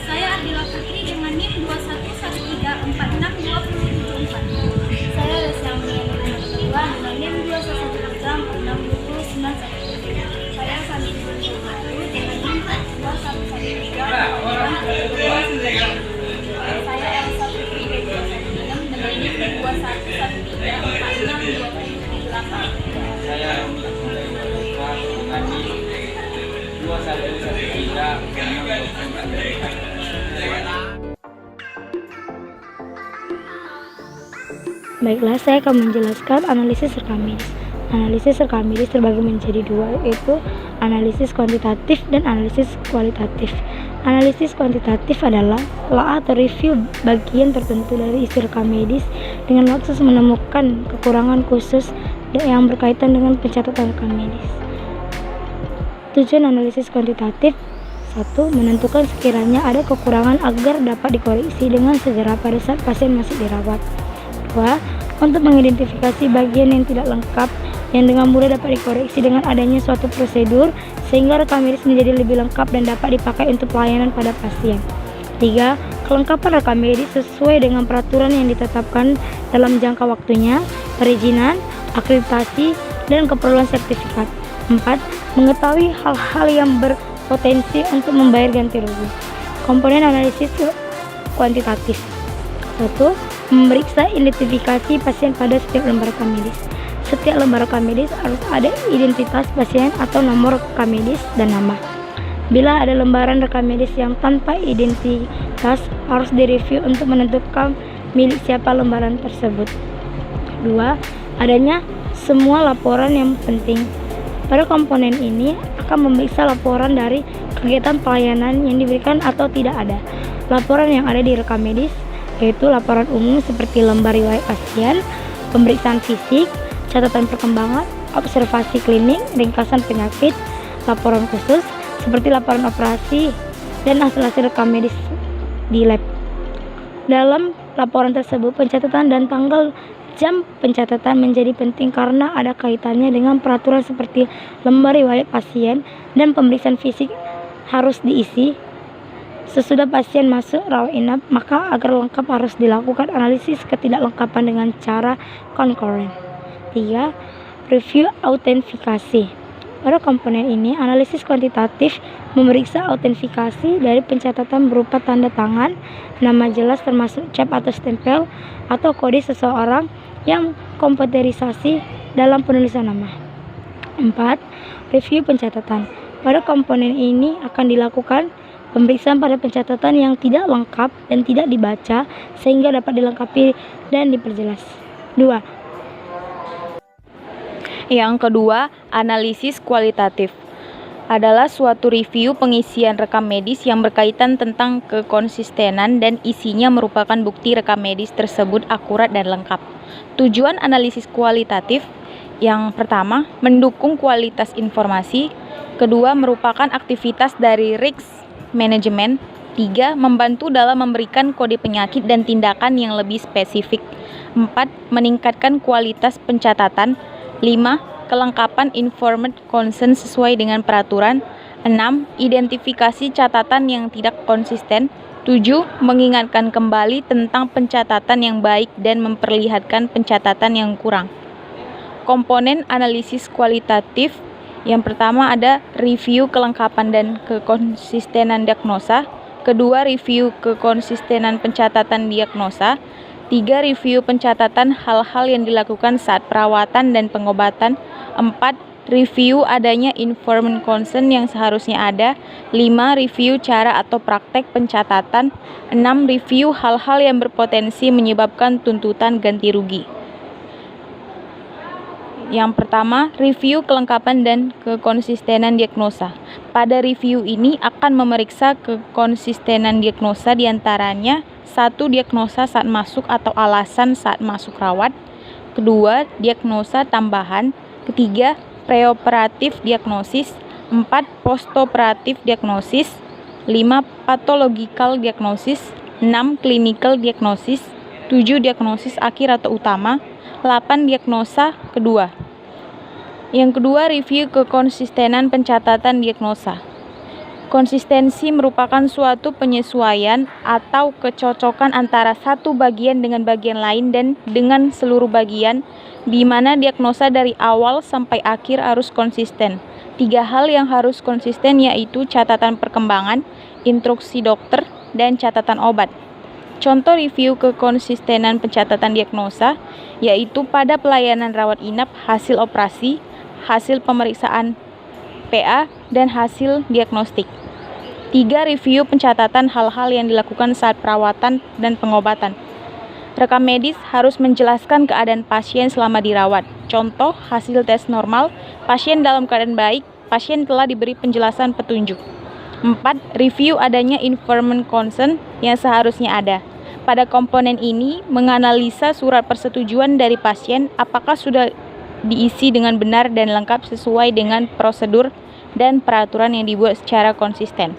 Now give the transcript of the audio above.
Saya Ardila Putri dengan NIM 2113462074. Saya Resyamni kedua dengan NIM 2113462091. Saya Sandi Baru dengan NIM 2113462091. Saya Elsa Putri dengan NIM 2113462078. Saya dengan NIM 2113. Baiklah, saya akan menjelaskan analisis rekam medis. Analisis rekam medis terbagi menjadi dua, yaitu analisis kuantitatif dan analisis kualitatif. Analisis kuantitatif adalah telah atau review bagian tertentu dari isi rekam medis dengan maksud menemukan kekurangan khusus yang berkaitan dengan pencatatan rekam medis. Tujuan analisis kuantitatif: 1. Menentukan sekiranya ada kekurangan agar dapat dikoreksi dengan segera pada saat pasien masih dirawat. 2. Untuk mengidentifikasi bagian yang tidak lengkap yang dengan mudah dapat dikoreksi dengan adanya suatu prosedur sehingga rekam medis menjadi lebih lengkap dan dapat dipakai untuk pelayanan pada pasien. 3. Kelengkapan rekam medis sesuai dengan peraturan yang ditetapkan dalam jangka waktunya, perizinan, akreditasi, dan keperluan sertifikat. 4. Mengetahui hal-hal yang berpotensi untuk membayar ganti rugi. Komponen analisis kuantitatif: 1. Memeriksa identifikasi pasien pada setiap lembar rekam medis. Setiap lembar rekam medis harus ada identitas pasien atau nomor rekam medis dan nama. Bila ada lembaran rekam medis yang tanpa identitas, harus direview untuk menentukan milik siapa lembaran tersebut. 2. Adanya semua laporan yang penting. Pada komponen ini akan memeriksa laporan dari kegiatan pelayanan yang diberikan atau tidak ada. Laporan yang ada di rekam medis yaitu laporan umum seperti lembar riwayat pasien, pemeriksaan fisik, catatan perkembangan, observasi klinik, ringkasan penyakit, laporan khusus seperti laporan operasi, dan hasil-hasil rekam medis di lab. Dalam laporan tersebut, pencatatan dan tanggal jam pencatatan menjadi penting karena ada kaitannya dengan peraturan seperti lembar riwayat pasien dan pemeriksaan fisik harus diisi sesudah pasien masuk rawat inap. Maka agar lengkap harus dilakukan analisis ketidaklengkapan dengan cara konkuren. 3. Review autentifikasi. Pada komponen ini, analisis kuantitatif memeriksa autentifikasi dari pencatatan berupa tanda tangan, nama jelas termasuk cap atau stempel, atau kode seseorang yang komputerisasi dalam penulisan nama. 4. Review pencatatan. Pada komponen ini akan dilakukan pemeriksaan pada pencatatan yang tidak lengkap dan tidak dibaca sehingga dapat dilengkapi dan diperjelas. 2. Yang kedua, analisis kualitatif adalah suatu review pengisian rekam medis yang berkaitan tentang kekonsistenan dan isinya merupakan bukti rekam medis tersebut akurat dan lengkap. Tujuan analisis kualitatif: yang pertama, mendukung kualitas informasi. Kedua, merupakan aktivitas dari risk manajemen. 3. Membantu dalam memberikan kode penyakit dan tindakan yang lebih spesifik. 4. Meningkatkan kualitas pencatatan. 5. Kelengkapan informed consent sesuai dengan peraturan. 6. Identifikasi catatan yang tidak konsisten. 7. Mengingatkan kembali tentang pencatatan yang baik dan memperlihatkan pencatatan yang kurang. Komponen analisis kualitatif: yang pertama ada review kelengkapan dan kekonsistenan diagnosa. Kedua, review kekonsistenan pencatatan diagnosa. 3. Review pencatatan hal-hal yang dilakukan saat perawatan dan pengobatan. 4. Review adanya informed consent yang seharusnya ada. 5. Review cara atau praktek pencatatan. 6. Review hal-hal yang berpotensi menyebabkan tuntutan ganti rugi. Yang pertama, review kelengkapan dan kekonsistenan diagnosa. Pada review ini akan memeriksa kekonsistenan diagnosa diantaranya: 1. Diagnosa saat masuk atau alasan saat masuk rawat. Kedua, diagnosa tambahan. Ketiga, preoperatif diagnosis. 4. Postoperatif diagnosis. 5. Pathological diagnosis. 6. Clinical diagnosis. 7. Diagnosis akhir atau utama. 8. Diagnosa kedua. Yang kedua, review kekonsistenan pencatatan diagnosa. Konsistensi merupakan suatu penyesuaian atau kecocokan antara satu bagian dengan bagian lain dan dengan seluruh bagian, di mana diagnosa dari awal sampai akhir harus konsisten. 3 hal yang harus konsisten yaitu catatan perkembangan, instruksi dokter, dan catatan obat. Contoh review kekonsistenan pencatatan diagnosa yaitu pada pelayanan rawat inap, hasil operasi, hasil pemeriksaan PA, dan hasil diagnostik. 3. Review pencatatan hal-hal yang dilakukan saat perawatan dan pengobatan. Rekam medis harus menjelaskan keadaan pasien selama dirawat. Contoh, hasil tes normal, pasien dalam keadaan baik, pasien telah diberi penjelasan petunjuk. 4. Review adanya informed consent yang seharusnya ada. Pada komponen ini, menganalisa surat persetujuan dari pasien apakah sudah diisi dengan benar dan lengkap sesuai dengan prosedur dan peraturan yang dibuat secara konsisten.